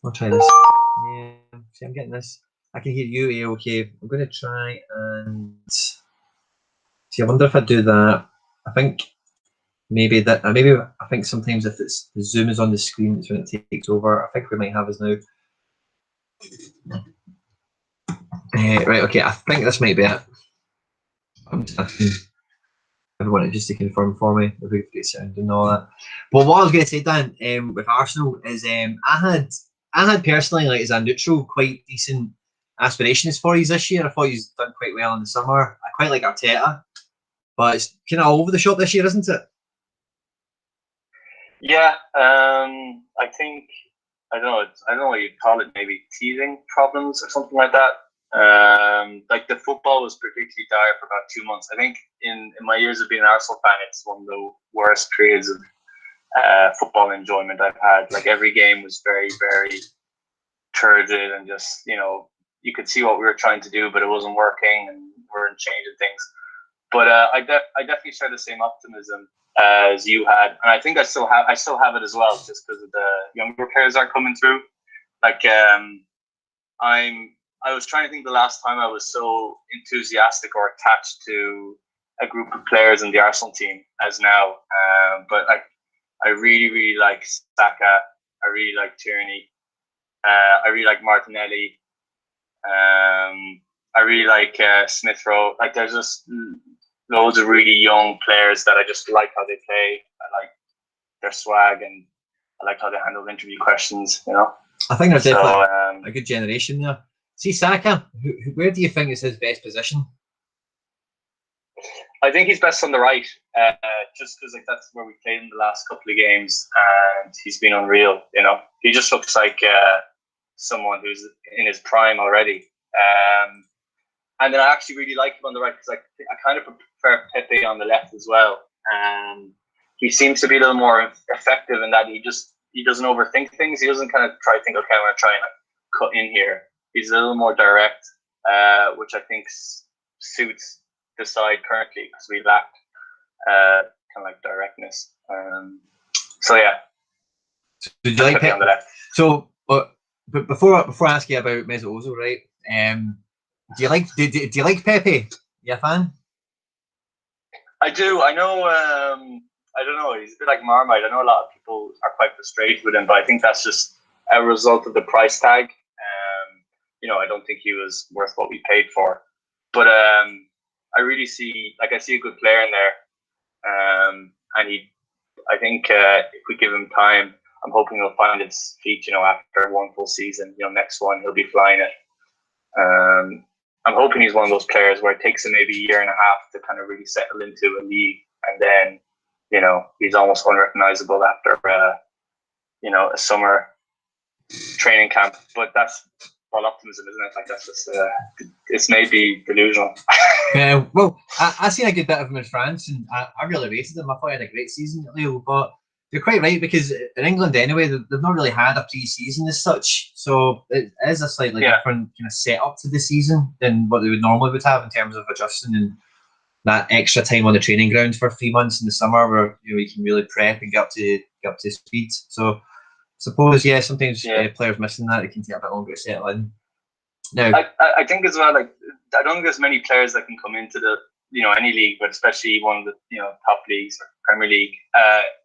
I'll try this. Yeah, see, I'm getting this. I can hear you. Okay, I'm going to try and see. I wonder if I do that. I think maybe that. Maybe I think sometimes if it's the zoom is on the screen, it's when it takes over. I think we might have us now. Right. Okay. I think this might be it. I'm just asking everyone just to confirm for me if we get sound and all that. But what I was going to say, Dan, with Arsenal is I had personally, like, as a neutral, quite decent aspirations for you this year. I thought he's done quite well in the summer. I quite like Arteta, but it's kind of all over the shop this year, isn't it? Yeah, I think I don't know what you'd call it. Maybe teething problems or something like that. Like the football was particularly dire for about 2 months. I think in my years of being an Arsenal fan, it's one of the worst periods of football enjoyment I've had. Like every game was very, very turgid and just, you could see what we were trying to do, but it wasn't working and we weren't changing things. But I definitely share the same optimism as you had, and I think I still have it as well, just because of the younger players are coming through. Like I was trying to think the last time I was so enthusiastic or attached to a group of players in the Arsenal team as now. But I really, really like Saka. I really like Tierney. I really like Martinelli. I really like Smith Rowe. Like there's just loads of really young players that I just like how they play. I like their swag and I like how they handle interview questions. I think there's definitely a good generation there. See, Saka, where do you think is his best position? I think he's best on the right, just because that's where we played in the last couple of games, and he's been unreal. He just looks like someone who's in his prime already. And then I actually really like him on the right because I kind of prefer Pepe on the left as well. He seems to be a little more effective in that he doesn't overthink things. He doesn't kind of try to think, okay, I'm going to try and cut in here. He's a little more direct, which I think suits the side currently because we lack kind of like directness. So yeah. So did you like Pepe on the left? So, but before I ask you about Mesut Ozil, right? Do you like Pepe? You a fan? I do. I know. I don't know. He's a bit like Marmite. I know a lot of people are quite frustrated with him, but I think that's just a result of the price tag. I don't think he was worth what we paid for. But I really see a good player in there, and I think if we give him time, I'm hoping he'll find his feet. After one full season, next one he'll be flying it. I'm hoping he's one of those players where it takes him maybe a year and a half to kind of really settle into a league, and then he's almost unrecognizable after a summer training camp. But that's all optimism, isn't it? Like that's just it's maybe delusional. Well, I seen a good bit of him in France, and I really rated him. I thought he had a great season at Lille, but you're quite right because in England anyway, they've not really had a pre-season as such, so it is a slightly different kind of setup to the season than what they would normally have in terms of adjusting and that extra time on the training ground for 3 months in the summer where you can really prep and get up to speed. So suppose sometimes players missing that, it can take a bit longer to settle in. Now, I think as well, I don't think there's many players that can come into the any league, but especially one of the top leagues or Premier League,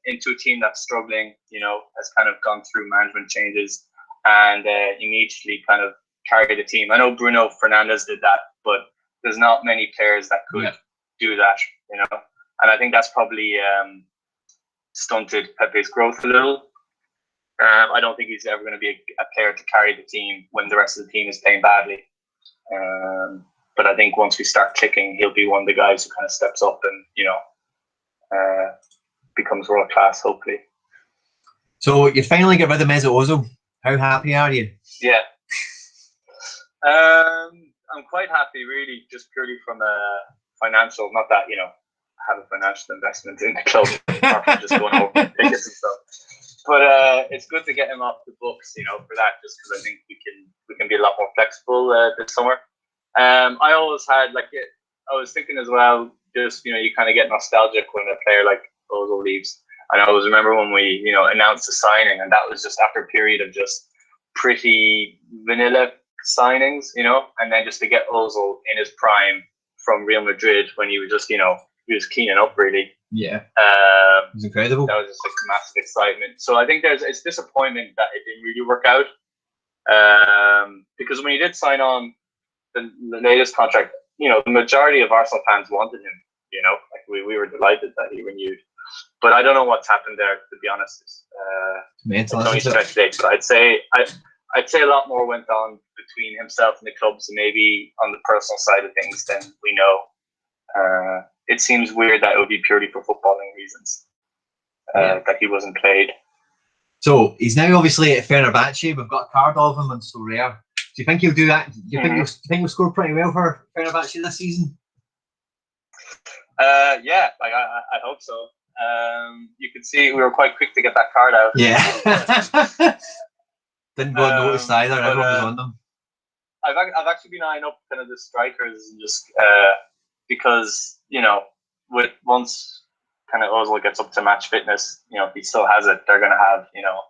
into a team that's struggling, has kind of gone through management changes and immediately kind of carry the team. I know Bruno Fernandes did that, but there's not many players that could do that, and I think that's probably stunted Pepe's growth a little. I don't think he's ever going to be a player to carry the team when the rest of the team is playing badly. But I think once we start clicking, he'll be one of the guys who kind of steps up and, becomes world class, hopefully. So you finally get rid of Mesut Ozil. How happy are you? Yeah. I'm quite happy, really, just purely from a financial, not that, I have a financial investment in the club, apart from just going over tickets and stuff. But it's good to get him off the books, for that, just because I think we can be a lot more flexible this summer. I always had I was thinking as well, just you kind of get nostalgic when a player like Ozil leaves. And I always remember when we announced the signing, and that was just after a period of just pretty vanilla signings, you know, and then just to get Ozil in his prime from Real Madrid when he was just, you know, he was cleaning up really. Yeah, it was incredible. That was just like massive excitement. So I think it's disappointment that it didn't really work out, because when he did sign on the latest contract, you know, the majority of Arsenal fans wanted him. You know, like we were delighted that he renewed. But I don't know what's happened there, to be honest. It's only stretch date, but I'd say a lot more went on between himself and the clubs, and maybe on the personal side of things than we know. It seems weird that it would be purely for footballing reasons that he wasn't played. So he's now obviously at Fenerbahce. We've got a card of him on SoRare. Do you think he'll do that? Do you think he'll score pretty well for Fenerbahce this season? Yeah, like I hope so. You could see we were quite quick to get that card out. Yeah. Didn't go unnoticed either. Everyone was on them. I've actually been eyeing up kind of the strikers, and just because, you know, once kind of Ozil gets up to match fitness, you know, if he still has it, they're going to have, you know,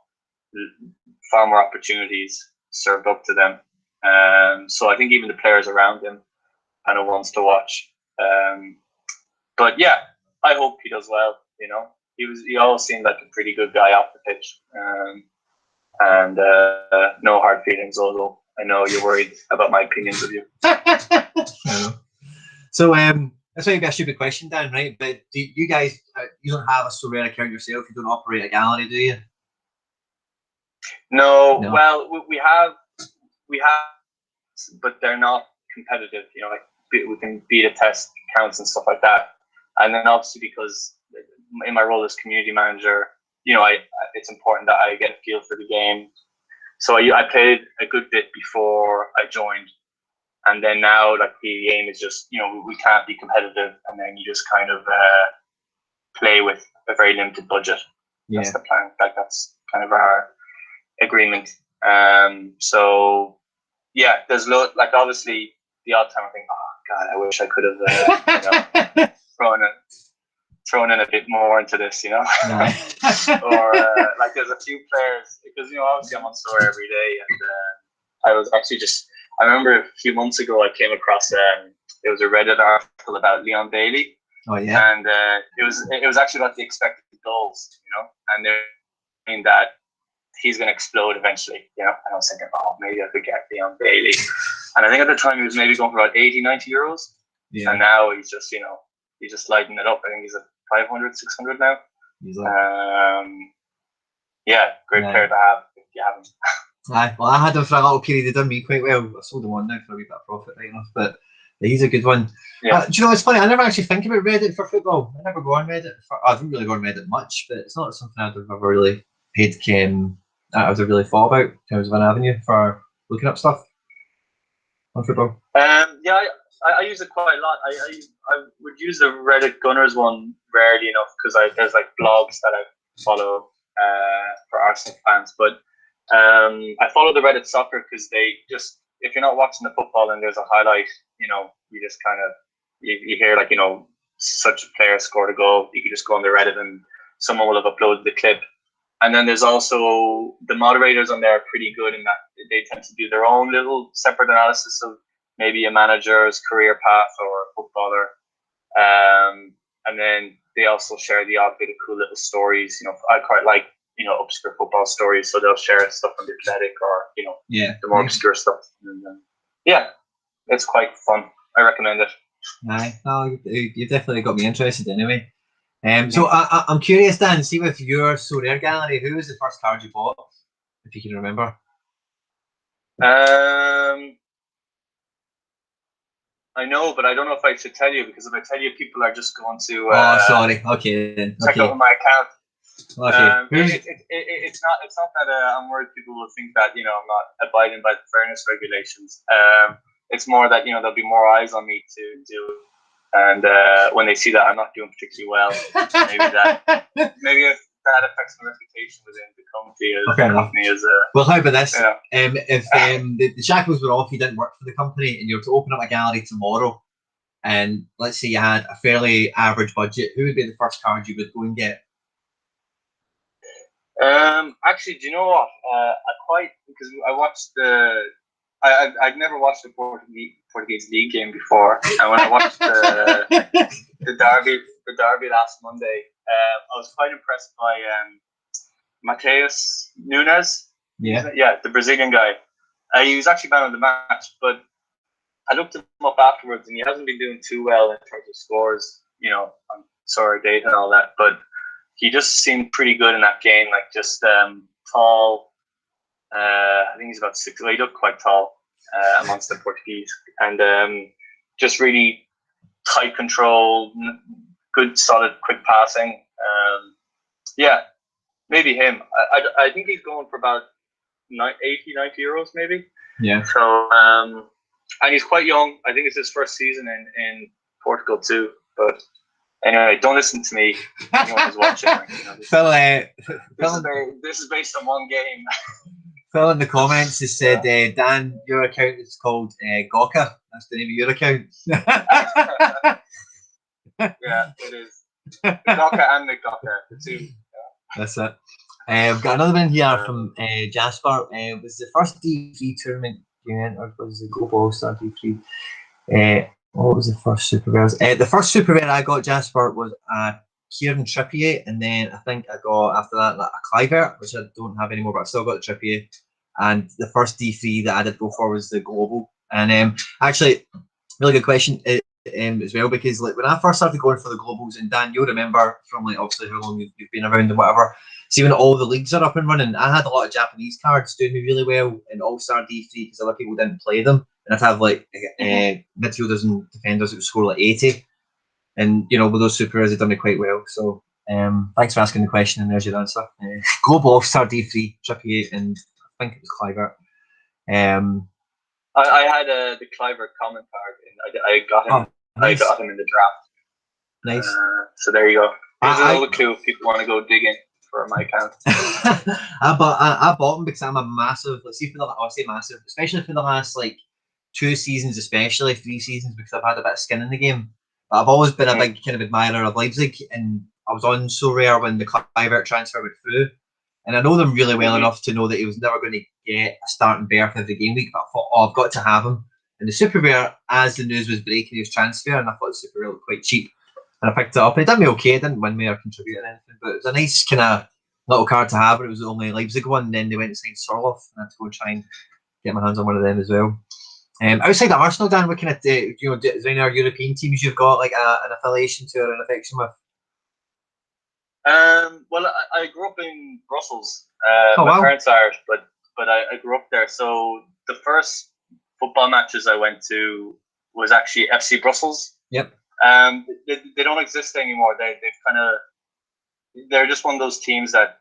far more opportunities served up to them. So I think even the players around him kind of wants to watch. But yeah, I hope he does well. You know, he always seemed like a pretty good guy off the pitch. And no hard feelings, Ozil. I know you're worried about my opinions of you. So that's maybe a stupid question, Dan, right? But do you guys, you don't have a SoRare account yourself? You don't operate a gallery, do you? No. Well, we have, but they're not competitive. You know, like we can beta test accounts and stuff like that. And then obviously, because in my role as community manager, you know, it's important that I get a feel for the game. So I played a good bit before I joined, and then now, like, the aim is just, you know, we can't be competitive, and then you just kind of play with a very limited budget. Yeah. That's the plan. Like, that's kind of our agreement. So yeah, there's like, obviously the odd time I think, oh God, I wish I could have you know, thrown in a bit more into this, you know. Or like, there's a few players, because, you know, obviously I'm on SoRare every day, and I was actually I remember a few months ago I came across there was a Reddit article about Leon Bailey. Oh yeah. And it was actually about the expected goals, you know, and they're saying that he's going to explode eventually, you know. And I was thinking, oh, maybe I could get Leon Bailey. And I think at the time he was maybe going for about 80, 90 euros. Yeah. And now he's just, you know, he's just lighting it up. I think he's at 500, 600 now. Yeah, great player to have if you have him. Aye, well, I had him for a little period. He done me quite well. I sold him on now for a wee bit of profit, right enough. But he's a good one. Yeah. Do you know, it's funny, I never actually think about Reddit for football. I never go on Reddit. I don't really go on Reddit much, but it's not something I've ever really I've really thought about in terms of an avenue for looking up stuff on football. Yeah, I use it quite a lot. I would use the Reddit Gunners one rarely enough, because there's like blogs that I follow for Arsenal fans. But I follow the Reddit Soccer because they just, if you're not watching the football and there's a highlight, you know, you just kind of, you hear, like, you know, such a player scored a goal, you can just go on the Reddit and someone will have uploaded the clip. And then there's also the moderators on there are pretty good in that they tend to do their own little separate analysis of maybe a manager's career path or a footballer. And then they also share the odd bit of cool little stories. You know, I quite like, you know, obscure football stories, so they'll share stuff from the Athletic or, you know, the more obscure stuff. And, yeah, it's quite fun. I recommend it. Aye, no, you definitely got me interested anyway. So I'm curious, Dan, see, with your SoRare gallery, who was the first card you bought, if you can remember? I know, but I don't know if I should tell you, because if I tell you, people are just going to sorry. Okay, then. Check out my account. Okay. It's not that I'm worried people will think that, you know, I'm not abiding by the fairness regulations. It's more that, you know, there'll be more eyes on me to do, and when they see that I'm not doing particularly well, maybe if that affects my reputation within the company as a. Well, how about this? Yeah. If the shackles were off, you didn't work for the company, and you were to open up a gallery tomorrow, and let's say you had a fairly average budget, who would be the first card you would go and get? Actually, do you know what? Because I watched I'd never watched the Portuguese league game before, and when I watched the derby last Monday, I was quite impressed by Mateus Nunes. Yeah, the Brazilian guy. He was actually man of the match, but I looked him up afterwards, and he hasn't been doing too well in terms of scores, on SoRare data and all that. But he just seemed pretty good in that game, like just tall. I think he's about 6'. He looked quite tall amongst the Portuguese, and just really tight control, good, solid, quick passing. Yeah, maybe him. I think he's going for about 80, 90 euros, maybe. Yeah. So, and he's quite young. I think it's his first season in Portugal too. But anyway, don't listen to me. Anyone who's watching, this is based on one game. Phil in the comments has said, Dan, your account is called Gawker. That's the name of your account. Yeah, it is. Gawker and McGawker, the two. That's it. I've got another one here from Jasper. Was the first D3 tournament you entered was the Global All-Star D3. What was the first super rares? The first super rare I got, Jasper, was Kieran Trippier, and then I think I got after that like a Kluivert, which I don't have anymore, but I still got the Trippier. And the first D3 that I did go for was the Global. And actually, really good question as well, because like when I first started going for the Globals, and Dan, you'll remember from like obviously how long you've been around and whatever. See, when all the leagues are up and running, I had a lot of Japanese cards doing me really well in All-Star D3 because other people didn't play them. And I'd have like midfielders and defenders that would score like 80. And, with those super rares, they've done me quite well. So thanks for asking the question, and there's your answer. Global All-Star D3, Trippier, and I think it was Kluivert. I had the Kluivert comment card, and I got him. Nice. I got him in the draft. Nice. So there you go. Here's another clue if people want to go digging for my account. I bought them because I'm a massive. Let's see, I say massive, especially for the last like 2 seasons, especially 3 seasons, because I've had a bit of skin in the game. But I've always been a big kind of admirer of Leipzig, and I was on SoRare when the Kluivert transfer went through, and I know them really well enough to know that he was never going to get a starting berth every game week. But I thought, I've got to have him. And the super rare, as the news was breaking, he was transfer, and I thought the super rare looked quite cheap. And I picked it up, and it did me okay. It didn't win me or contribute or anything, but it was a nice kind of little card to have. But it was the only Leipzig one, and then they went and signed Sorloth, and I had to go and try and get my hands on one of them as well. Outside of Arsenal, Dan, what kind of is there any other European teams you've got like an affiliation to or an affection with? Well, I grew up in Brussels. My parents are Irish, but I grew up there. So the first football matches I went to was actually FC Brussels. Yep. They don't exist anymore. They're just one of those teams that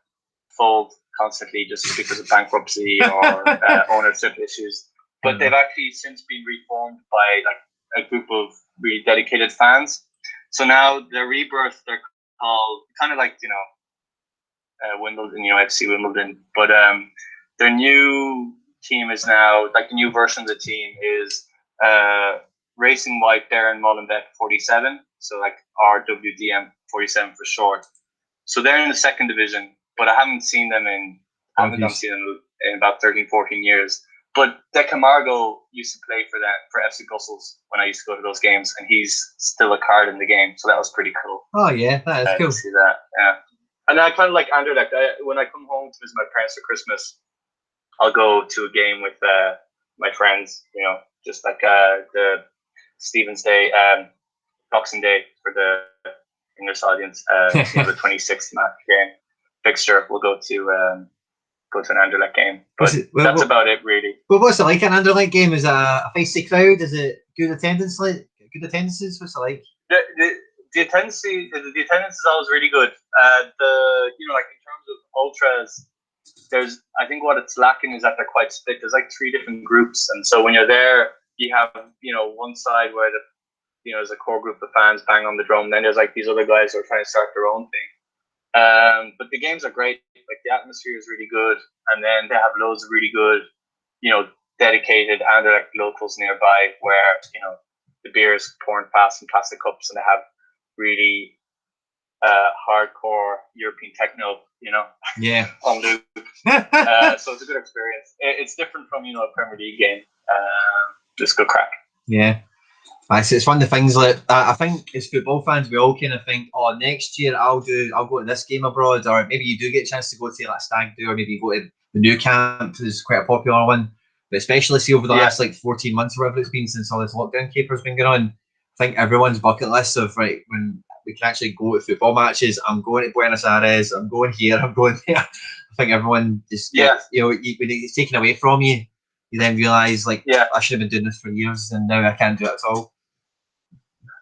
fold constantly just because of bankruptcy or ownership issues. But they've actually since been reformed by like a group of really dedicated fans. So now their rebirth, they're called kind of like Wimbledon, FC Wimbledon. But their new team is now like the new version of the team is Racing White Darren Mullenbeck 47. So like RWDM 47 for short. So they're in the second division, but I haven't seen them in about 13, 14 years. But De Camargo used to play for FC Brussels when I used to go to those games, and he's still a card in the game, so that was pretty cool. Oh yeah, that is cool. To see that, yeah. And I kind of like Anderlecht. When I come home to visit my parents for Christmas, I'll go to a game with my friends. Just like the Stephen's Day, Boxing Day for the English audience. The 26th match game fixture. We'll go to an Anderlecht game, but that's about it really. Well, what's it like an Anderlecht game? Is it a feisty crowd? Is it good attendance? Good attendances? What's it like? The attendance is always really good. Like in terms of ultras, I think what it's lacking is that they're quite split. There's like 3 different groups, and so when you're there, you have one side where there's a core group of fans bang on the drum. And then there's like these other guys who are trying to start their own thing. But the games are great. Like the atmosphere is really good, and then they have loads of really good, dedicated Anderlecht locals nearby where the beer is pouring fast in plastic cups, and they have really hardcore European techno, Yeah. on loop. So it's a good experience. It's different from a Premier League game. Just good crack. Yeah. It's one of the things that I think as football fans we all kind of think, oh, next year I'll go to this game abroad, or maybe you do get a chance to go to like Stag Do, or maybe you go to the New Camp, who's quite a popular one. But especially see over the last like 14 months or whatever it's been since all this lockdown caper's been going on, I think everyone's bucket list of right when we can actually go to football matches. I'm going to Buenos Aires. I'm going here. I'm going there. I think everyone just when it's taken away from you, you then realise like I should have been doing this for years, and now I can't do it at all.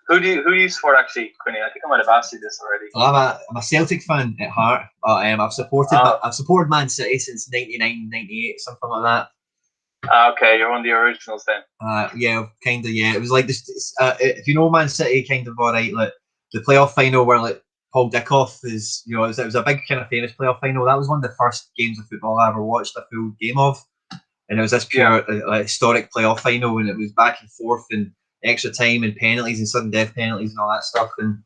Who do you support actually, Quinny? I think I might have asked you this already. Well, I'm a Celtic fan at heart, but I've supported Man City since 99, 98, something like that. Okay, you're one of the originals then. Yeah, kind of. Yeah, it was like this. If you know Man City, kind of alright. Like the playoff final where like Paul Dickoff is, it was a big kind of famous playoff final. That was one of the first games of football I ever watched a full game of, and it was this pure historic playoff final, and it was back and forth and extra time and penalties and sudden death penalties and all that stuff, and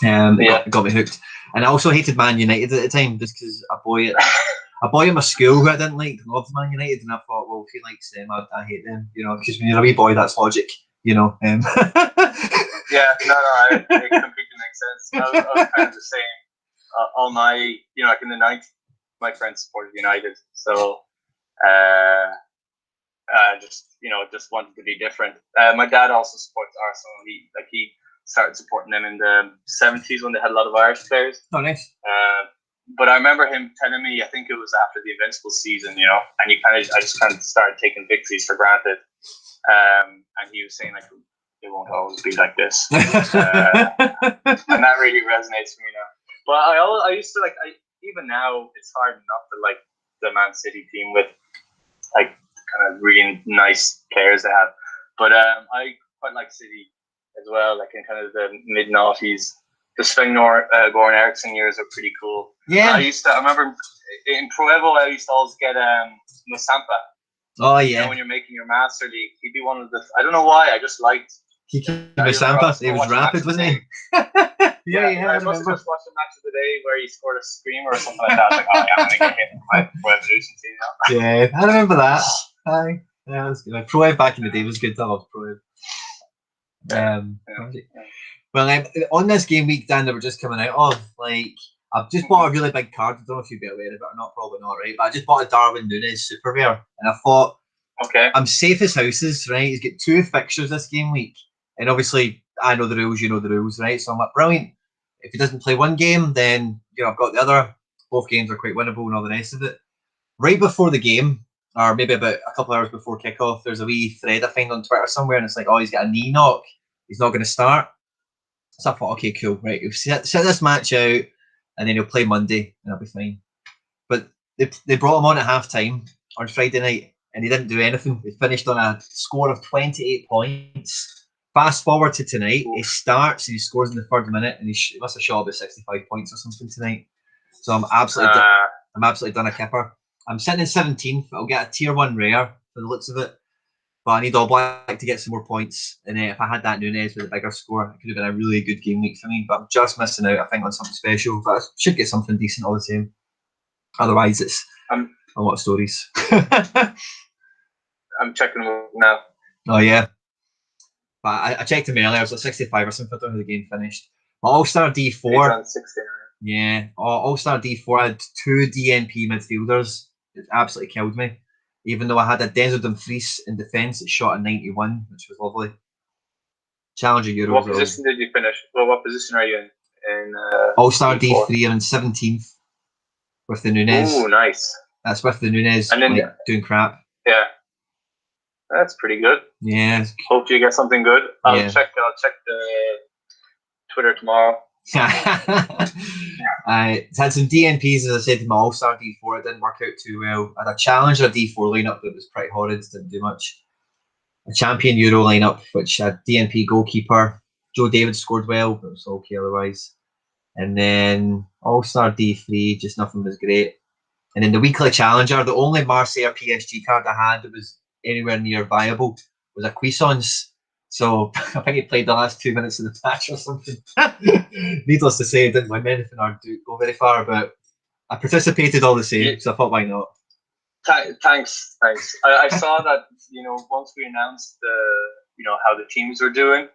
it got me hooked. And I also hated Man United at the time just because a boy at my school who I didn't like loved Man United, and I thought, well, if he likes them, I hate them, because when you're a wee boy, that's logic, Yeah, no, it completely makes sense. I was kind of the same. All my, like in the 90s, my friends supported United, so just wanted to be different. My dad also supports Arsenal. He started supporting them in the 70s when they had a lot of Irish players. Oh, nice. But I remember him telling me, I think it was after the Invincible season, and I just kind of started taking victories for granted. And he was saying like, it won't always be like this, and that really resonates with me now. But I used to even now it's hard enough to like the Man City team with like kind of really nice players they have. But I quite like City as well, like in kind of the mid-noughties. The Sven-Goran Eriksson years are pretty cool. Yeah. I remember in Pro Evo, I used to always get Musampa. Oh, yeah. When you're making your Master League, he'd be one of the... I don't know why, I just liked... Musampa, he was rapid, wasn't he? Yeah, I must have just watched a match of the day where he scored a screamer or something like that. I was like, oh, yeah, I'm going to get hit in my Pro Evolution team now. Yeah, I remember that. Aye. Yeah, that's good. Like, Pro Ev back in the day was good. I loved Pro Ev. Well, on this game week, Dan, that we're just coming out of, I've just bought a really big card. I don't know if you'd be aware of it or not, probably not, right? But I just bought a Darwin Núñez Super Rare, and I thought, I'm safe as houses, right? He's got 2 fixtures this game week, and obviously, I know the rules, you know the rules, right? So I'm like, brilliant. If he doesn't play one game, then I've got the other. Both games are quite winnable and all the rest of it. Right before the game, or maybe about a couple of hours before kickoff, there's a wee thread I find on Twitter somewhere, and it's like, oh, he's got a knee knock. He's not going to start. So I thought, okay, cool, right. We'll set this match out, and then he'll play Monday, and I'll be fine. But they brought him on at half-time on Friday night, and he didn't do anything. He finished on a score of 28 points. Fast forward to tonight, he starts and he scores in the 3rd minute, and he must have shot about 65 points or something tonight. So I'm absolutely done a kipper. I'm sitting in 17th. I'll get a tier 1 rare for the looks of it. But I need All Black to get some more points. And if I had that Núñez with a bigger score, it could have been a really good game week for me. But I'm just missing out, I think, on something special. But I should get something decent all the same. Otherwise, it's a lot of stories. I'm checking them now. Oh, yeah. But I checked him earlier. I was like 65 or something. I don't know how the game finished. But All-Star D4. 69. Yeah. All-Star D4 I had 2 DNP midfielders. It absolutely killed me. Even though I had a Denzel Dumfries in defence, it shot a 91, which was lovely. Challenger Euro. What position did you finish? Well, what position are you in? All-Star D3 and in 17th with the Núñez. Oh, nice. That's with the Núñez, and then, doing crap. Yeah. That's pretty good. Yeah. Hope you get something good. I'll check the Twitter tomorrow. I had some DNPs, as I said, to my All-Star D4. It didn't work out too well. I had a Challenger D4 lineup that was pretty horrid, didn't do much. A Champion Euro lineup, which had DNP goalkeeper. Joe David scored well, but it was okay otherwise. And then All-Star D3, just nothing was great. And then the weekly Challenger, the only Marseille PSG card I had that was anywhere near viable was a Cuisance. So I think he played the last 2 minutes of the match or something. Needless to say, I didn't win anything or go very far, but I participated all the same. So I thought, why not? Thanks. I saw that, once we announced how the teams were doing,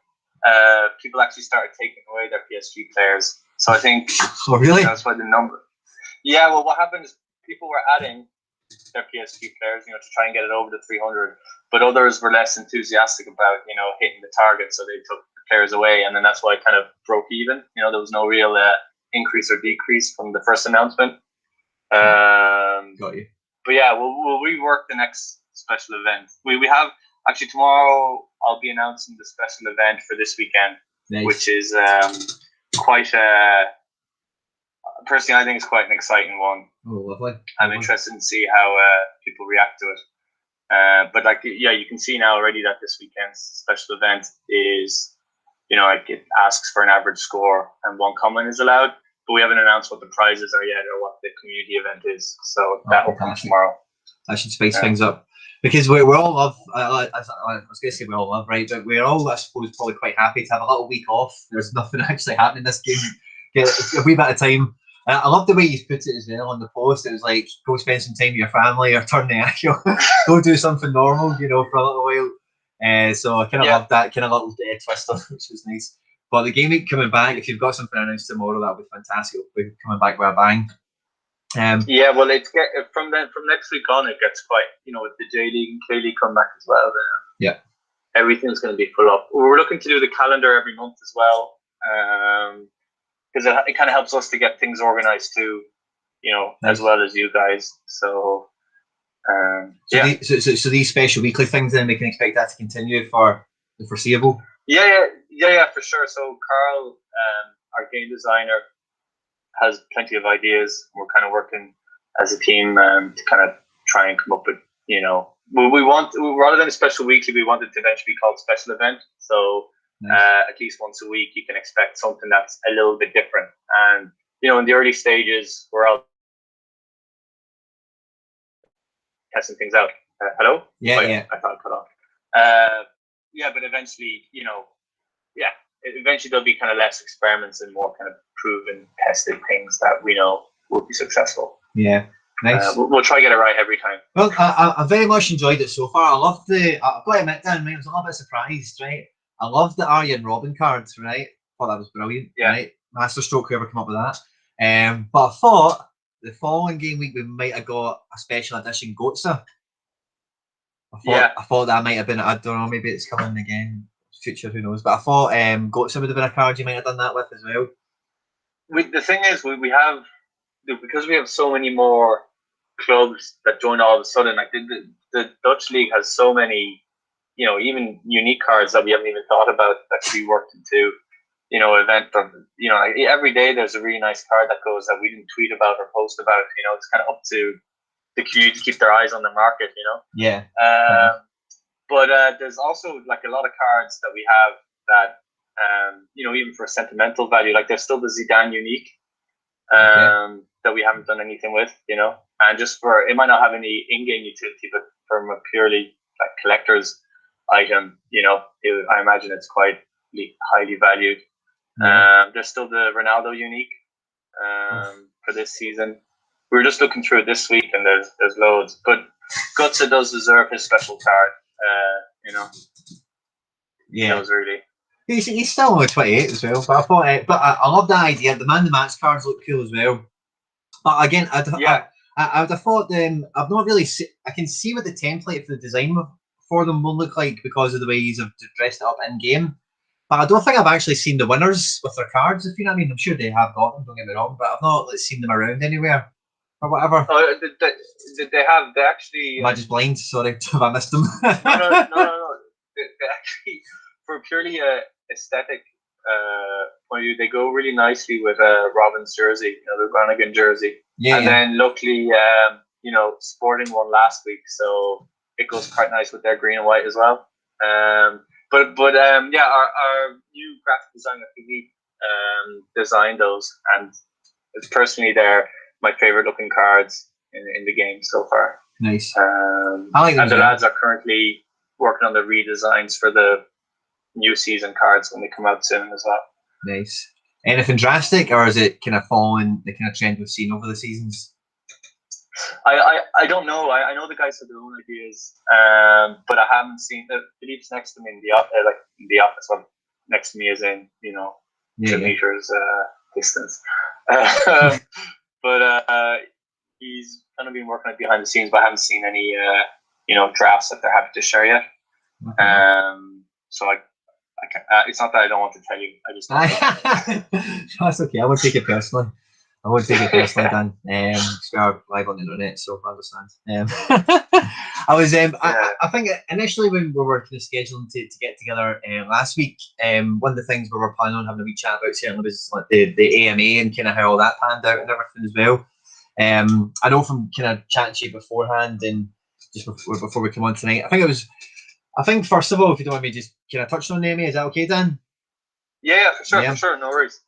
people actually started taking away their PSG players. So I think oh, really? that's why the number. Yeah, well, what happened is people were adding their PSG players, to try and get it over the 300, but others were less enthusiastic about, hitting the target, so they took the players away, and then that's why it kind of broke even. There was no real increase or decrease from the first announcement. Got you. But yeah, we'll rework the next special event. We have actually tomorrow. I'll be announcing the special event for this weekend, nice. Which is quite personally, I think it's quite an exciting one. Oh, lovely! I'm interested to see how people react to it. But you can see now already that this weekend's special event is, it asks for an average score and 1 comment is allowed. But we haven't announced what the prizes are yet or what the community event is. So that will come tomorrow. That should spice things up. Because we all love, I was going to say we all love, right? But we're all, I suppose, probably quite happy to have a little week off. There's nothing actually happening this game. Get a wee bit of time. I love the way you put it as well on the post. It was like, go spend some time with your family or turn the ankle. Go do something normal, for a little while. So I kind of love that kind of little twist on, which was nice. But the game week coming back, if you've got something announced tomorrow, that'll be fantastic. We'll be coming back with a bang. Well, it's from next week on, it gets quite, with the J League and K League come back as well. Everything's going to be full up. We're looking to do the calendar every month as well, because it kind of helps us to get things organized too, nice. As well as you guys. So, so these special weekly things, then we can expect that to continue for the foreseeable. Yeah, for sure. So Carl, our game designer, has plenty of ideas. We're kind of working as a team to kind of try and come up with, we want, rather than a special weekly, we want it to eventually be called special event. So at least once a week, you can expect something that's a little bit different. And, in the early stages, we're all testing things out. Hello? Yeah. I thought it cut off. But eventually, eventually there'll be kind of less experiments and more kind of proven, tested things that we know will be successful. Yeah, nice. We'll try to get it right every time. Well, I very much enjoyed it so far. I loved I've got to admit, Dan, I was a little bit surprised, right? I loved the Arjen Robben cards, right? Thought that was brilliant, right? Masterstroke, whoever came up with that. But I thought the following game week we might have got a special edition Goetze. I thought that might have been, I don't know, maybe it's coming again, future, who knows. But I thought Goetze would have been a card you might have done that with as well. The thing is, we have, because we have so many more clubs that join all of a sudden, like the Dutch League has so many, even unique cards that we haven't even thought about that could be worked into, event. Like every day there's a really nice card that goes that we didn't tweet about or post about. It's kind of up to the community to keep their eyes on the market. Yeah. But there's also like a lot of cards that we have that, even for sentimental value, like there's still the Zidane unique that we haven't done anything with, and just for, it might not have any in-game utility, but from a purely like collector's item, I imagine it's quite highly valued. There's still the Ronaldo unique for this season. We were just looking through it this week, and there's loads. But Goetze does deserve his special card. Yeah, that was really. He's still only 28 as well. But I thought, I love the idea. The man the match cards look cool as well. But again, I would have thought them. I've not really. I can see what the template for the design for them will look like because of the way he's dressed it up in game. But I don't think I've actually seen the winners with their cards. If you know what I mean, I'm sure they have got them. Don't get me wrong, but I've not seen them around anywhere or whatever. Oh, they have. They actually. Am I just blind? Sorry, have I missed them? No. They actually, for purely aesthetic point of view, they go really nicely with Robin's jersey, the Groningen jersey. Then luckily, Sporting won last week, so it goes quite nice with their green and white as well. But our new graphic designer designed those, and personally they're my favorite looking cards in the game so far. Nice. I like them. And the lads are currently working on the redesigns for the new season cards when they come out soon as well. Nice. Anything drastic, or is it kind of following the kind of trend we've seen over the seasons? I don't know. I know the guys have their own ideas, but I haven't seen. Philippe's next to me in the office. Well, next to me is in 2 meters distance. But he's kind of been working on it behind the scenes, but I haven't seen any drafts that they're happy to share yet. So I can't, it's not that I don't want to tell you. I just that's okay. I won't take it personally. Dan. We are live on the internet, so I understand. I think initially when we were kind of scheduling to get together last week, one of the things we were planning on having a wee chat about certainly was like the AMA and kind of how all that panned out and everything as well. I know from kind of chatting to you beforehand and just before we come on tonight, I think first of all, if you don't mind me just kind of touching on the AMA, is that okay, Dan? Yeah, for sure, no worries.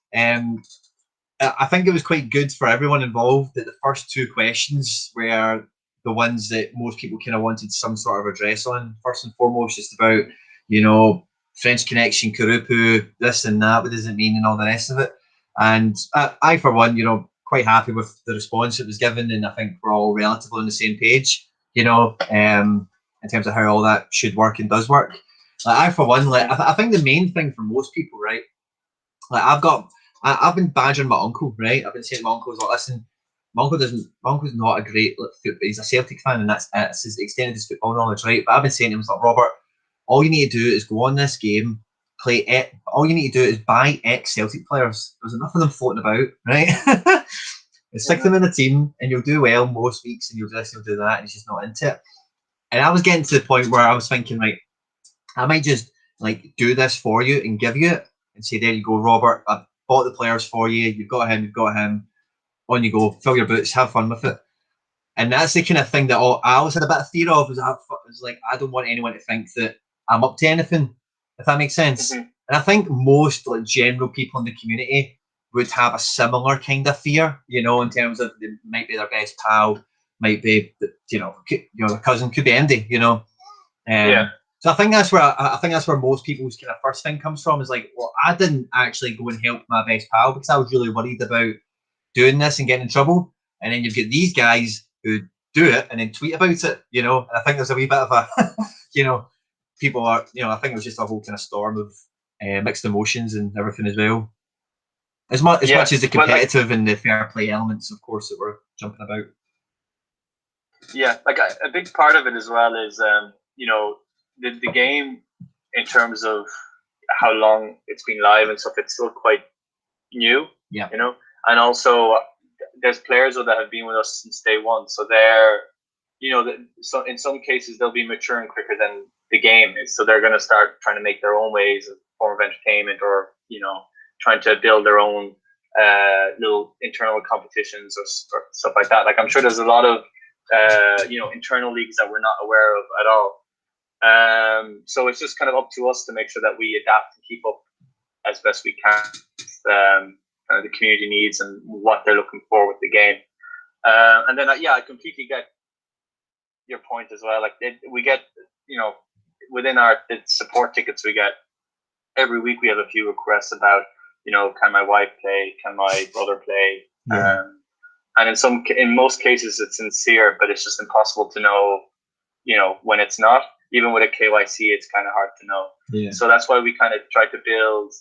I think it was quite good for everyone involved that the first 2 questions were the ones that most people kind of wanted some sort of address on. First and foremost, just about, French Connection, Kurupu, this and that, what does it mean, and all the rest of it. And I for one, quite happy with the response that was given, and I think we're all relatively on the same page, in terms of how all that should work and does work. I for one, I think the main thing for most people, right, I've been badgering my uncle, right? I've been saying to my uncle, listen, my uncle's not a great football. He's a Celtic fan, and that's his extent of his football knowledge, right? But I've been saying to him, Robert, all you need to do is go on this game, play it. All you need to do is buy ex-Celtic players. There's enough of them floating about, right? Stick them in the team, and you'll do well most weeks, and you'll do this, you'll do that, and he's just not into it. And I was getting to the point where I was thinking, right, I might just do this for you and give you it, and say, there you go, Robert. I've bought the players for you. You've got him. On you go. Fill your boots. Have fun with it. And that's the kind of thing that I always had a bit of fear of. I don't want anyone to think that I'm up to anything, if that makes sense. And I think most general people in the community would have a similar kind of fear, in terms of they might be their best pal, might be their cousin, could be Andy, So I think that's where most people's kind of first thing comes from, is I didn't actually go and help my best pal because I was really worried about doing this and getting in trouble. And then you've got these guys who do it and then tweet about it, and I think there's a wee bit of a, people are, I think it was just a whole kind of storm of mixed emotions and everything as well. As much as the competitive and the fair play elements, of course, that we're jumping about. Yeah, a big part of it as well is, the game, in terms of how long it's been live and stuff, it's still quite new. Yeah. And also there's players that have been with us since day one, so they're, so in some cases they'll be maturing quicker than the game is, so they're going to start trying to make their own ways of form of entertainment, or trying to build their own little internal competitions or stuff like that. I'm sure there's a lot of internal leagues that we're not aware of at all. So it's just kind of up to us to make sure that we adapt and keep up as best we can with the community needs and what they're looking for with the game. And then, I completely get your point as well. We get, within the support tickets we get, every week we have a few requests about, can my wife play? Can my brother play? Yeah. And in most cases it's sincere, but it's just impossible to know, when it's not. Even with a KYC, it's kind of hard to know. Yeah. So that's why we kind of try to build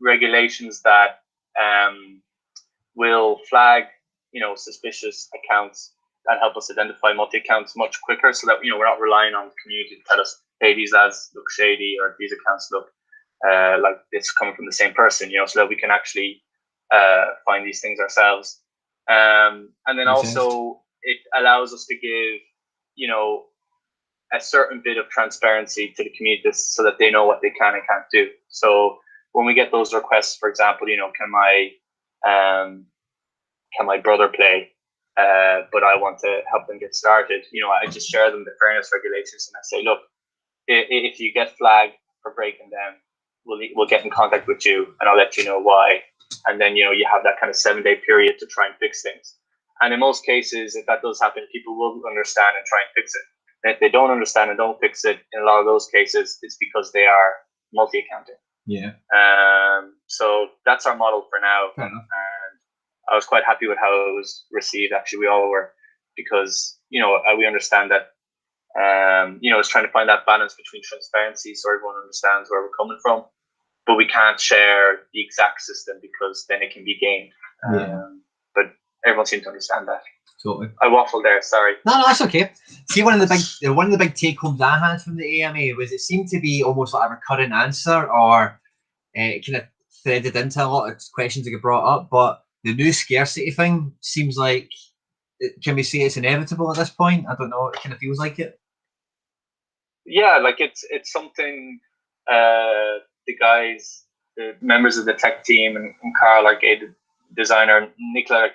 regulations that will flag, suspicious accounts and help us identify multi-accounts much quicker, so that, we're not relying on the community to tell us, hey, these ads look shady, or these accounts look like it's coming from the same person, so that we can actually find these things ourselves. And then also it allows us to give, a certain bit of transparency to the community, so that they know what they can and can't do. So when we get those requests, for example, can my brother play, but I want to help them get started, I just share them the fairness regulations, and I say, look, if you get flagged for breaking them, we'll get in contact with you, and I'll let you know why. And then, you have that kind of 7-day period to try and fix things. And in most cases, if that does happen, people will understand and try and fix it. And if they don't understand and don't fix it, in a lot of those cases, it's because they are multi-accounting. Yeah. So that's our model for now. Fair enough. And I was quite happy with how it was received. Actually, we all were, because we understand that it's trying to find that balance between transparency, so everyone understands where we're coming from, but we can't share the exact system because then it can be gamed. But everyone seems to understand that. Totally. I waffled there. Sorry. No, that's okay. See, one of the big take homes I had from the AMA was it seemed to be almost like a recurring answer, or kind of threaded into a lot of questions that get brought up. But the new scarcity thing seems like, can we say it's inevitable at this point? I don't know. It kind of feels like it. Yeah, like it's something the members of the tech team, and Carl, our game designer, Nicola,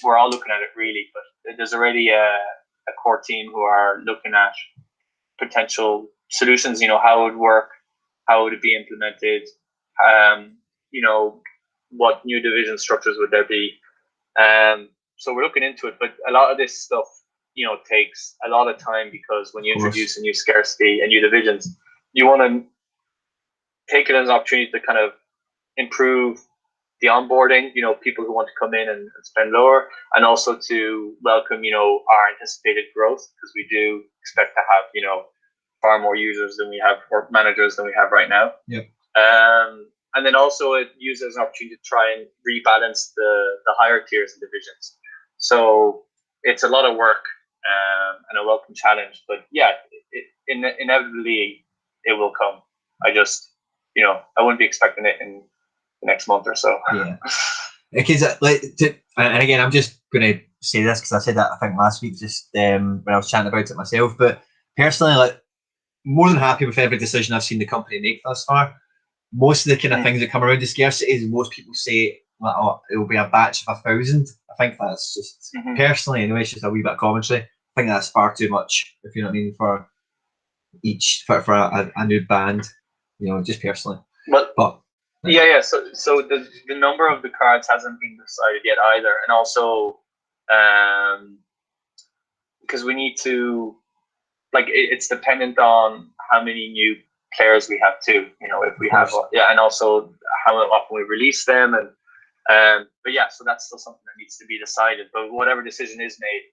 we're all looking at it really. But there's already a core team who are looking at potential solutions. How it would work, how would it be implemented, what new division structures would there be. So we're looking into it, but a lot of this stuff takes a lot of time, because when you introduce a new scarcity and new divisions, you want to take it as an opportunity to kind of improve the onboarding, people who want to come in and spend lower, and also to welcome, our anticipated growth, because we do expect to have, far more users than we have, or managers than we have right now. Yep. And then also it uses as an opportunity to try and rebalance the higher tiers and divisions. So it's a lot of work and a welcome challenge, but yeah, inevitably it will come. I just, I wouldn't be expecting it in the next month or so. Yeah, because and again, I'm just going to say this because I said that I think last week, just when I was chatting about it myself. But personally, more than happy with every decision I've seen the company make thus far. Most of the kind of things that come around the scarcity is most people say, it will be a batch of 1,000. I think that's just personally, anyway, it's just a wee bit of commentary. I think that's far too much, if you know what I mean, for a new band, just personally. But yeah. So the number of the cards hasn't been decided yet either, and also because we need to, it's dependent on how many new players we have too. If we have, and also how often we release them, and but yeah, so that's still something that needs to be decided. But whatever decision is made,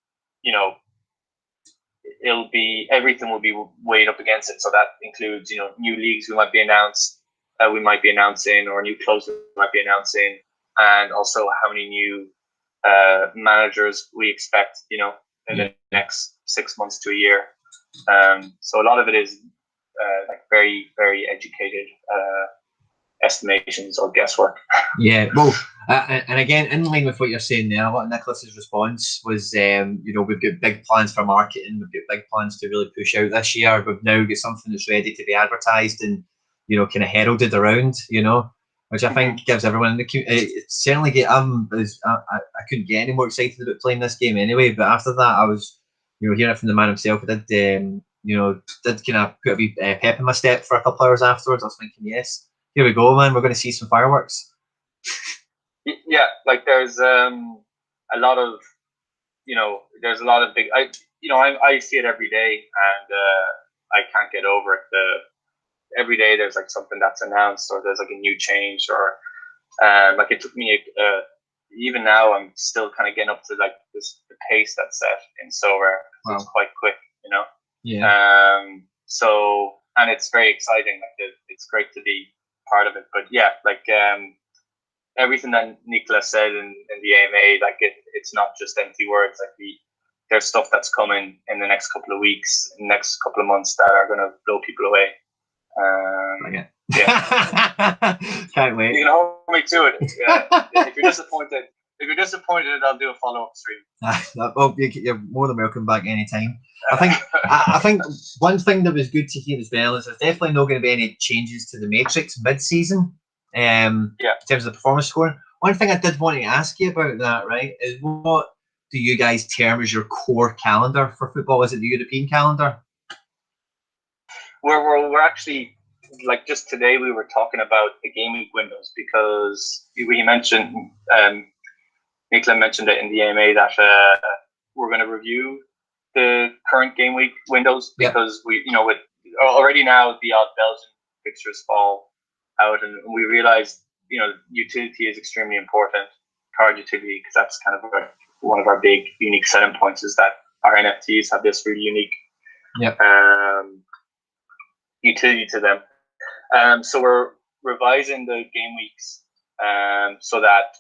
everything will be weighed up against it. So that includes, new leagues we might be announcing, or new clubs we might be announcing, and also how many new managers we expect, in the next 6 months to a year. So a lot of it is very, very educated estimations or guesswork. Yeah, well, and again, in line with what you're saying there, what Nicholas's response was, we've got big plans for marketing, we've got big plans to really push out this year. We've now got something that's ready to be advertised and, kind of heralded around, which I think gives everyone certainly get. I couldn't get any more excited about playing this game anyway. But after that, I was, hearing it from the man himself. I did, did kind of put a wee pep in my step for a couple hours afterwards. I was thinking, yes, here we go, man. We're going to see some fireworks. Yeah, there's a lot of, there's a lot of big. I see it every day, and I can't get over it. Every day there's something that's announced, or there's a new change, or it took me even now I'm still kind of getting up to the pace that's set in SoRare. Wow. It's quite quick, Yeah. So, and it's very exciting. It's great to be part of it. But yeah, everything that Nicola said in the AMA, it's not just empty words. There's stuff that's coming in the next couple of weeks, in the next couple of months, that are going to blow people away. Yeah. Can't wait. You can hold me to it. If you're disappointed, I'll do a follow-up stream. Well, you're more than welcome back anytime. I think one thing that was good to hear as well is there's definitely not going to be any changes to the matrix mid-season. In terms of performance scoring. One thing I did want to ask you about that, right, is what do you guys term as your core calendar for football? Is it the European calendar? We're actually, just today we were talking about the Gameweek windows, because we mentioned, Nicola mentioned it in the AMA, that we're going to review the current Gameweek windows, because we, with already now the odd Belgian fixtures fall out, and we realized, utility is extremely important, card utility, because that's kind of one of our big unique selling points, is that our NFTs have this really unique utility to them. So we're revising the game weeks so that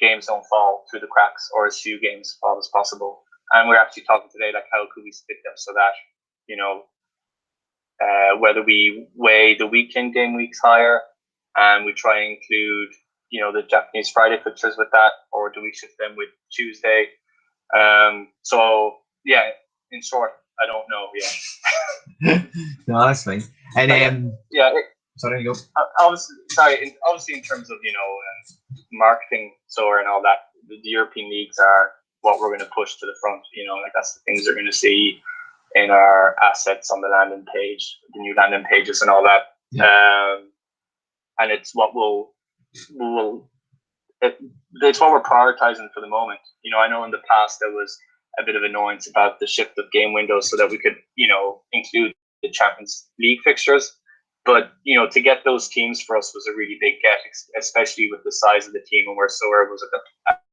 games don't fall through the cracks, or as few games fall as possible. And we're actually talking today, like, how could we split them so that, whether we weigh the weekend game weeks higher and we try and include, the Japanese Friday fixtures with that, or do we shift them with Tuesday? So yeah, in short, I don't know. Yeah. No, that's fine. And sorry, you go. Obviously, in terms of marketing, SoRare and all that, the European leagues are what we're going to push to the front. Like, that's the things they're going to see in our assets on the landing page, the new landing pages and all that. Yeah. And it's what it's what we're prioritizing for the moment. I know in the past there was a bit of annoyance about the shift of game windows so that we could, include the Champions League fixtures. But, to get those teams for us was a really big get, especially with the size of the team and where SoRare was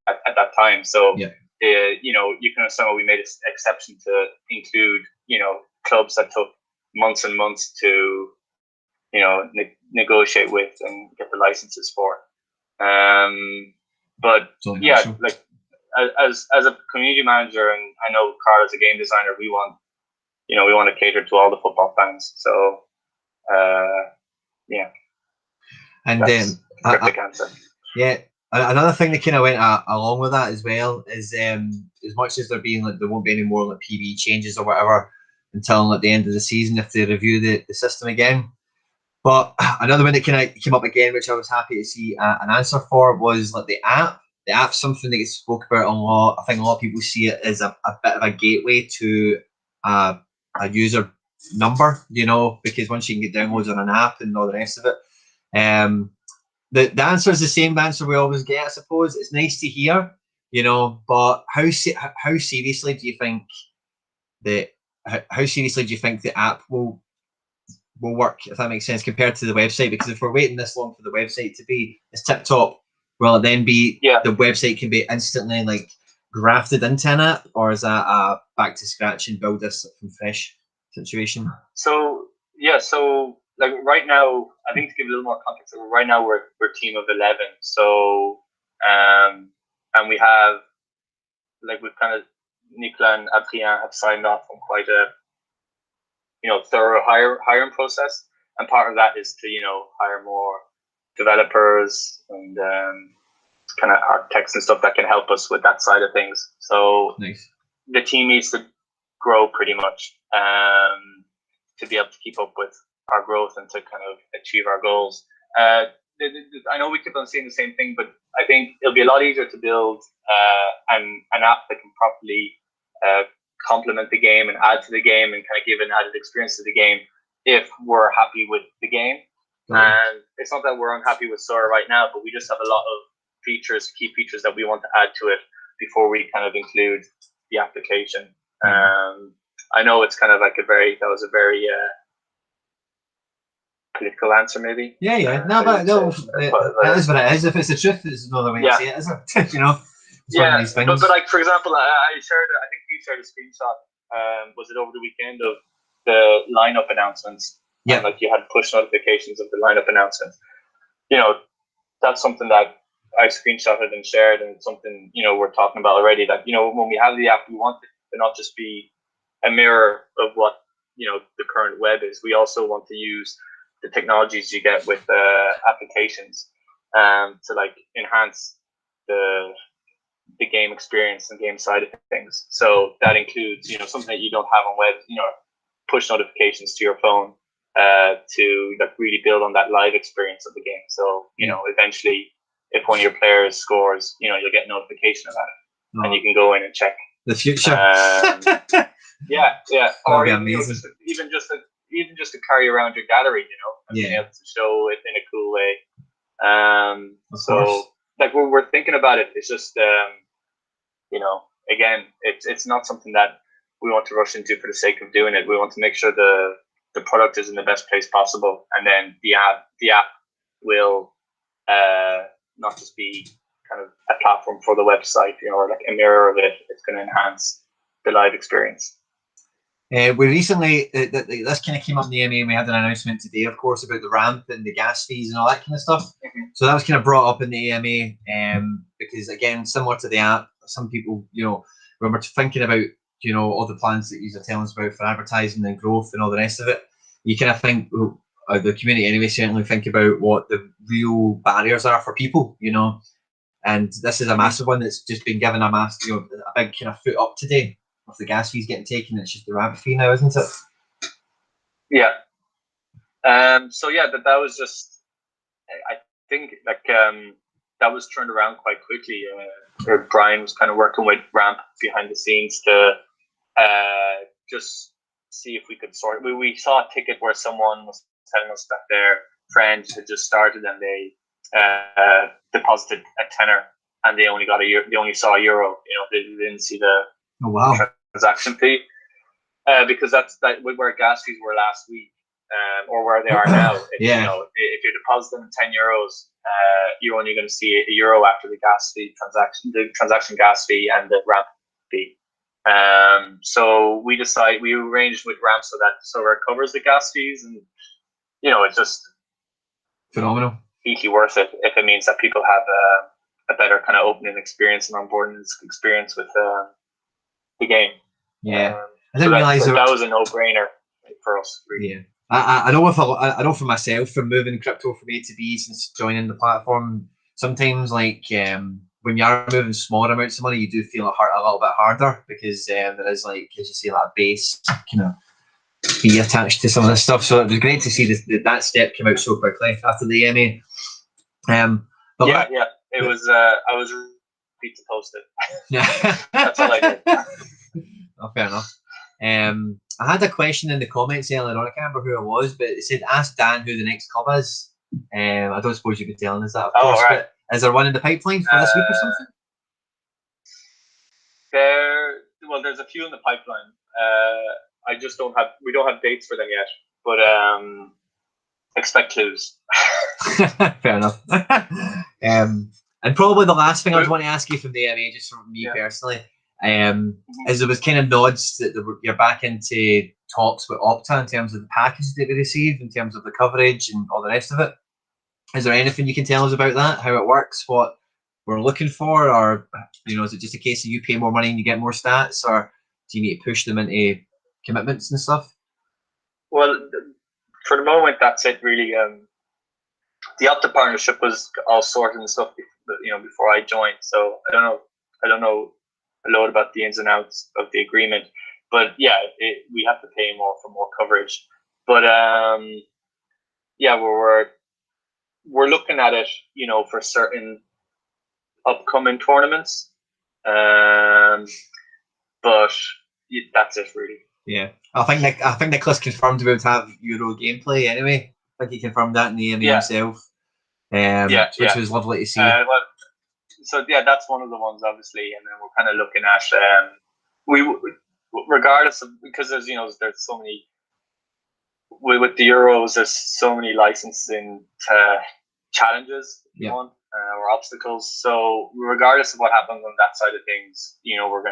at that time. So, you can understand why we made an exception to include, clubs that took months and months to, negotiate with and get the licenses for. But like, as a community manager, and I know Carl as a game designer, we want to cater to all the football fans. So, yeah. And then another thing that kind of went along with that as well is as much as there won't be any more like PB changes or whatever until at the end of the season if they review the system again. But another one that kind of came up again, which I was happy to see an answer for, was like the app. The app's something that gets spoke about a lot. I think a lot of people see it as a bit of a gateway to a user number, because once you can get downloads on an app and all the rest of it. The answer is the same answer we always get, I suppose. It's nice to hear, but how seriously do you think the app will work, if that makes sense, compared to the website? Because if we're waiting this long for the website to be as tip top, will it then be the website can be instantly like grafted into an app, or is that a back to scratch and build this from fresh situation? So like right now, I think to give a little more context, right now we're a team of 11. So and we have we've kind of Nicolas and Adrien have signed off on quite a thorough hiring process, and part of that is to hire more developers and kind of architects and stuff that can help us with that side of things. So nice. The team needs to grow pretty much to be able to keep up with our growth and to kind of achieve our goals. I know we keep on saying the same thing, but I think it'll be a lot easier to build an app that can properly complement the game and add to the game and kind of give an added experience to the game if we're happy with the game. And it's not that we're unhappy with SoRare right now, but we just have a lot of key features that we want to add to it before we kind of include the application. I know it's kind of like that was a very political answer, maybe. But it is what it is. If it's the truth, there's no other way to say it, is it? But like, for example, I think you shared a screenshot. Was it over the weekend of the lineup announcements? Yeah. And, like, you had push notifications of the lineup announcements. That's something that I screenshotted and shared, and it's something we're talking about already. That when we have the app, we want it to not just be a mirror of what the current web is. We also want to use the technologies you get with applications to like enhance the game experience and game side of things. So that includes something that you don't have on web, push notifications to your phone to like really build on that live experience of the game. So eventually, if one of your players scores, you'll get a notification about it, and you can go in and check the future. Or even just to carry around your gallery, and being able to show it in a cool way. So like we're thinking about it. It's just again, it's not something that we want to rush into for the sake of doing it. We want to make sure the the product is in the best place possible, and then the app will not just be kind of a platform for the website, or like a mirror of it. It's going to enhance the live experience. We recently, this kind of came up in the AMA, and we had an announcement today, of course, about the ramp and the gas fees and all that kind of stuff. So that was kind of brought up in the AMA, because again, similar to the app, some people, when we're thinking about, all the plans that you're telling us about for advertising and growth and all the rest of it, you kind of think, the community anyway, certainly think about what the real barriers are for people, and this is a massive one that's just been given a big kind of foot up today. If the gas fee's getting taken, it's just the ramp fee now, isn't it? Yeah. So yeah, that was just, I think that was turned around quite quickly. Brian was kind of working with Ramp behind the scenes to just see if we could sort it. We saw a ticket where someone was telling us that their friend had just started and they deposited a tenner and they only got they only saw €1. They didn't see the transaction fee, because that's where gas fees were last week, or where they are now. If you're depositing €10, you're only going to see €1 after the gas fee the transaction gas fee and the ramp fee. So we arranged with Ramp so that SoRare covers the gas fees, and it's just phenomenal, hugely worth it if it means that people have a better kind of opening experience and onboarding experience with the game. Yeah, I didn't realize that was a no-brainer for us. Really. Yeah, I know I know for myself, from moving crypto from A to B since joining the platform, sometimes when you are moving smaller amounts of money, you do feel it hurt a little bit harder, because there is, as you say, that base kind of fee attached to some of this stuff. So it was great to see that step came out so quickly after the EMA. It was. I was happy to post it. That's all I did. Oh, fair enough. I had a question in the comments earlier on. I can't remember who it was, but it said, "Ask Dan who the next club is." I don't suppose you'd be telling us that, of course. Right. But is there one in the pipeline for this week or something? There's a few in the pipeline. We don't have dates for them yet, but expect clues. Fair enough. And probably the last thing I would want to ask you from the AMA, just from me personally, is there was kind of nods that you're back into talks with Opta in terms of the package that we receive, in terms of the coverage and all the rest of it. Is there anything you can tell us about that, how it works, what we're looking for, or is it just a case of you pay more money and you get more stats, or do you need to push them into commitments and stuff? Well, for the moment, that's it really. The Opta partnership was all sorted and stuff, before I joined. So I don't know a lot about the ins and outs of the agreement, but yeah, we have to pay more for more coverage. But we're looking at it, for certain upcoming tournaments. But that's it really. Yeah, I think Nicholas confirmed we would have Euro gameplay anyway. I think he confirmed that in the EMA himself. Which was lovely to see. That's one of the ones, obviously, and then we're kind of looking at regardless of, because there's so many with the Euros, there's so many licensing challenges, or obstacles. So regardless of what happens on that side of things, we're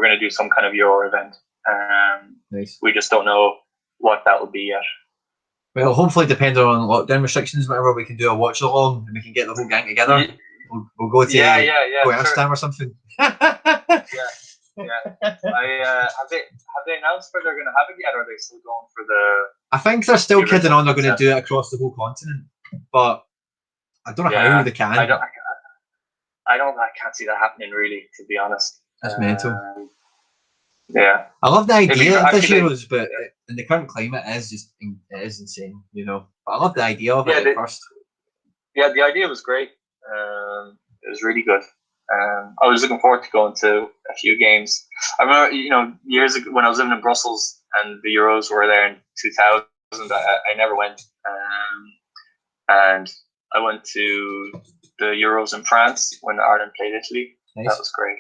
gonna do some kind of Euro event. Nice. We just don't know what that will be yet. Well, hopefully, depending on lockdown restrictions, whatever, we can do a watch along and we can get the whole gang together. We'll go to Amsterdam or something. Yeah. Have they announced where they're going to have it yet, or are they still going for the? I think they're still kidding on. They're going to do it across the whole continent, but I don't know how they can. I can't see that happening, really, to be honest. That's mental. Yeah, I love the idea of this Euros, but in the current climate, it is insane, But I love the idea of it at first. Yeah, the idea was great. It was really good. I was looking forward to going to a few games. I remember, years ago when I was living in Brussels and the Euros were there in 2000. I never went, and I went to the Euros in France when Ireland played Italy. Nice. That was great.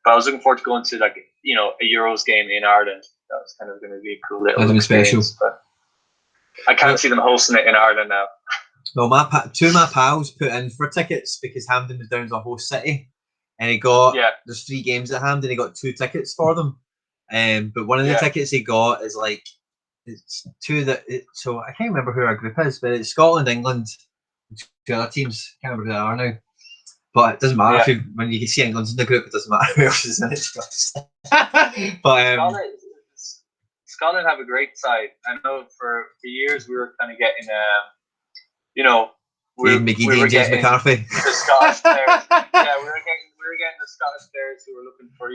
But I was looking forward to going to a Euros game in Ireland. That was kind of going to be a cool little experience. Special. I can't see them hosting it in Ireland now. Well, two of my pals put in for tickets because Hampden was down as a host city, and he got there's 3 games at Hampden. He got 2 tickets for them, but one of the tickets he got is like it's 2 that. So I can't remember who our group is, but it's Scotland, England, 2 other teams. Can't remember who they are now. But it doesn't matter when you can see England's in the group. It doesn't matter who else is in it. But Scotland have a great side. I know for years we were kind of getting we were James McCarthy. The Scottish players. Yeah, we were getting the Scottish players who were looking for a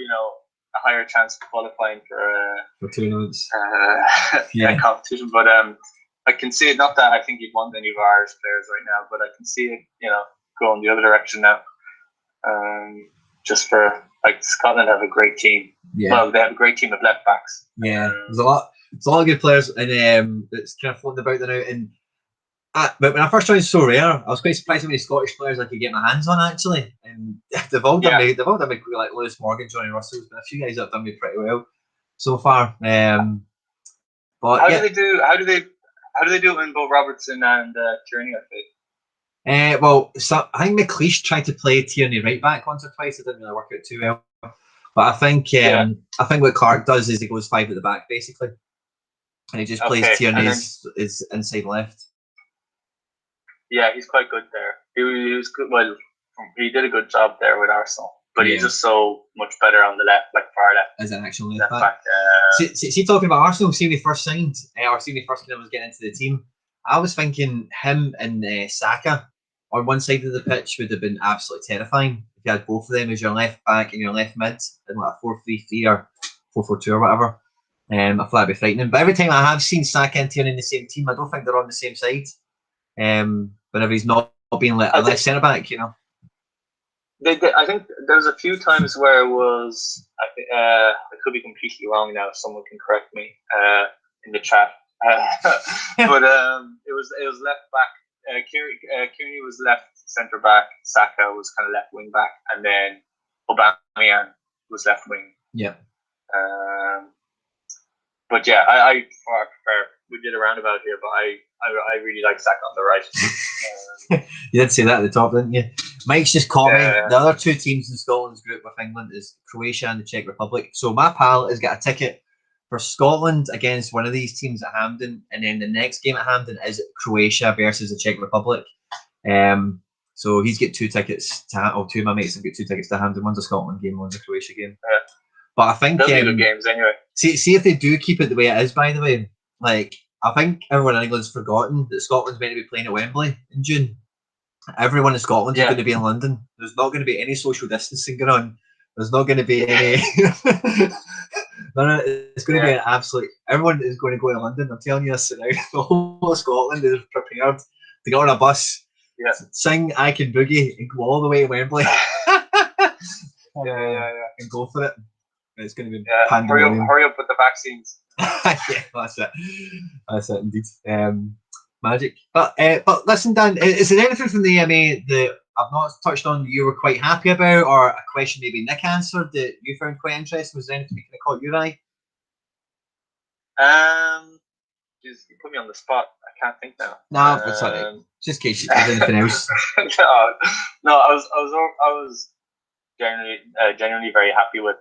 higher chance of qualifying for tournaments. Competition. But I can see it. Not that I think you'd want any of our Irish players right now, but I can see it. Going the other direction now. Just for Scotland have a great team. Yeah. Well, they have a great team of left backs. Yeah, there's a lot of good players, and it's kind of floating about there now. And but when I first joined SoRare, I was quite surprised how many Scottish players I could get my hands on actually. And they've all done me. They've all done me like Lewis Morgan, Johnny Russell's been a few guys that have done me pretty well so far. But how do they do? How do they do it when Bo Robertson and Tierney are fit? So I think McLeish tried to play Tierney right back once or twice. It didn't really work out too well. But I think what Clark does is he goes 5 at the back basically, and he just plays Tierney as inside left. Yeah, he's quite good there. He was good. Well, he did a good job there with Arsenal, but he's just so much better on the left, like far left. As an actual left back. See, talking about Arsenal, see when he first signed, or see when he first was getting into the team, I was thinking him and Saka on one side of the pitch would have been absolutely terrifying if you had both of them as your left back and your left mid in like a 4-3-3 or 4-4-2 or whatever. I thought that'd be frightening. But every time I have seen Saka and Tierney in the same team, I don't think they're on the same side. Whenever he's not being like a left centre back, I think there's a few times where it was. I could be completely wrong now. Someone can correct me in the chat. But it was left back. Kearney was left centre back. Saka was kind of left wing back, and then Aubameyang was left wing. Yeah. But yeah, I prefer. We did a roundabout here, but I really like Saka on the right. You did say that at the top, didn't you? Mike's just caught me. The other 2 teams in Scotland's group with England is Croatia and the Czech Republic. So my pal has got a ticket for Scotland against one of these teams at Hampden, and then the next game at Hampden is Croatia versus the Czech Republic. So he's got 2 tickets to 2 of my mates have got 2 tickets to Hampden. One's a Scotland game, one's a Croatia game. But I think those are good games anyway. See if they do keep it the way it is. By the way, like I think everyone in England's forgotten that Scotland's meant to be playing at Wembley in June. Everyone in Scotland is going to be in London. There's not going to be any social distancing going on. There's not going to be any. No, it's going to be an absolute. Everyone is going to go to London. I'm telling you this now. The whole of Scotland is prepared to get on a bus, sing "I Can Boogie" and go all the way to Wembley. And go for it. It's going to be pandemonium. Hurry up with the vaccines. Yeah, that's it. That's it indeed. Magic. But listen, Dan, is there anything from the AMA that I've not touched on that you were quite happy about, or a question maybe Nick answered that you found quite interesting? Was there anything that kind of caught your eye? You put me on the spot. I can't think now. No, it's all right. Just in case there's anything else. No, I was genuinely very happy with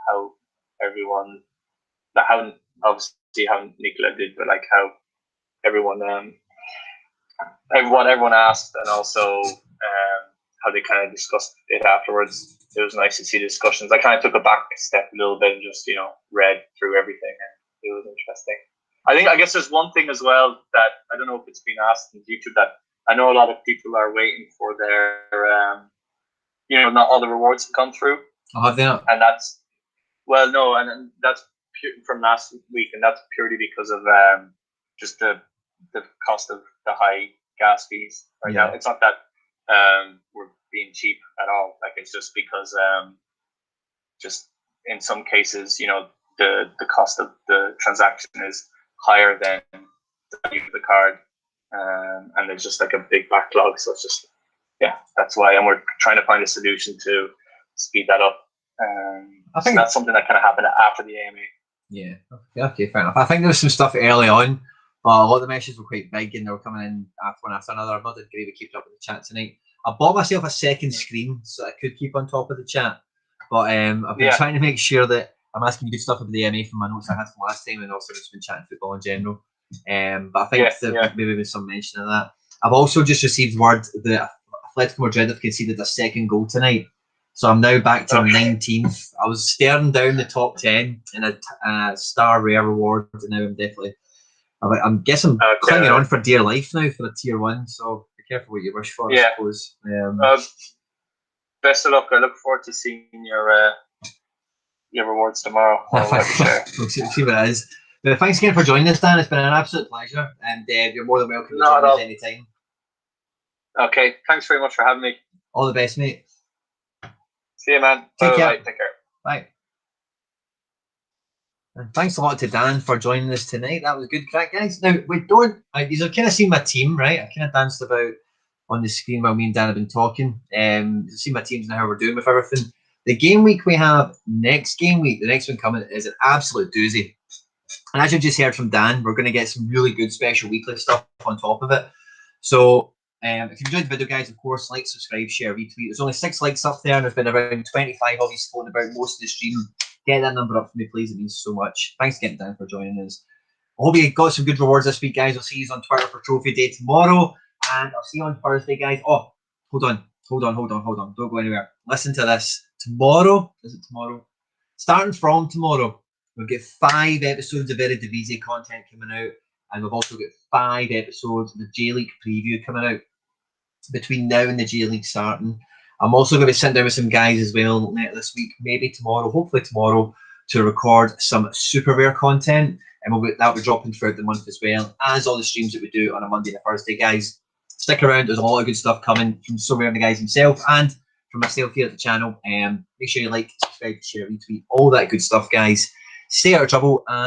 how everyone, how obviously how Nicola did, but like how everyone asked, and also how they kind of discussed it afterwards. It was nice to see the discussions. I kind of took a back step a little bit and just read through everything, and it was interesting. I guess there's one thing as well that I don't know if it's been asked on YouTube, that I know a lot of people are waiting for their not all the rewards have come through. Oh, have they not? And that's and that's from last week, and that's purely because of just the cost of the high gas fees right now. It's not that we're being cheap at all. Like, it's just because just in some cases, the cost of the transaction is higher than the value of the card, and there's just like a big backlog. So it's just that's why, and we're trying to find a solution to speed that up. I think that's something that kind of happened after the AMA. Yeah. Okay, fair enough. I think there was some stuff early on, But a lot of the messages were quite big and they were coming in one after another. I'm not doing great with keeping up with the chat tonight. I bought myself a second screen so I could keep on top of the chat. But I've been trying to make sure that I'm asking you good stuff about the MA from my notes I had from last time, and also just been chatting football in general. But I think maybe with some mention of that. I've also just received word that Atletico Madrid have conceded a second goal tonight. So I'm now back to 19th. I was staring down the top 10 in a star rare reward, and now I'm definitely. I'm clinging on for dear life now for a tier 1. So be careful what you wish for. I suppose. Best of luck. I look forward to seeing your rewards tomorrow. We'll see what it is. But thanks again for joining us, Dan. It's been an absolute pleasure, and you're more than welcome to join us anytime. Okay, thanks very much for having me. All the best, mate. See you, man. Take care. Take care. Bye. And thanks a lot to Dan for joining us tonight. That was good crack, guys. Now, you've kind of seen my team, right? I kind of danced about on the screen while me and Dan have been talking. You've seen my teams and how we're doing with everything. The game week we have next game week, the next one coming, is an absolute doozy. And as you just heard from Dan, we're going to get some really good special weekly stuff on top of it. So if you enjoyed the video, guys, of course, like, subscribe, share, retweet. There's only 6 likes up there, and there's been around 25 of you floating about most of the stream. Get that number up for me, please. It means so much. Thanks again, Dan, for joining us. I hope you got some good rewards this week, guys. I'll see you on Twitter for Trophy Day tomorrow, and I'll see you on Thursday, guys. Oh, hold on. Don't go anywhere. Listen to this. Tomorrow, is it tomorrow? Starting from tomorrow, we'll get 5 episodes of Eredivisie content coming out, and we've also got 5 episodes of the J League preview coming out between now and the J League starting. I'm also going to be sitting down with some guys as well this week, maybe tomorrow, hopefully tomorrow, to record some super rare content, and that'll be dropping throughout the month as well, as all the streams that we do on a Monday and a Thursday, guys. Stick around, there's a lot of good stuff coming from SoRare and the guys himself, and from myself here at the channel. Make sure you like, subscribe, share, retweet, all that good stuff, guys. Stay out of trouble, and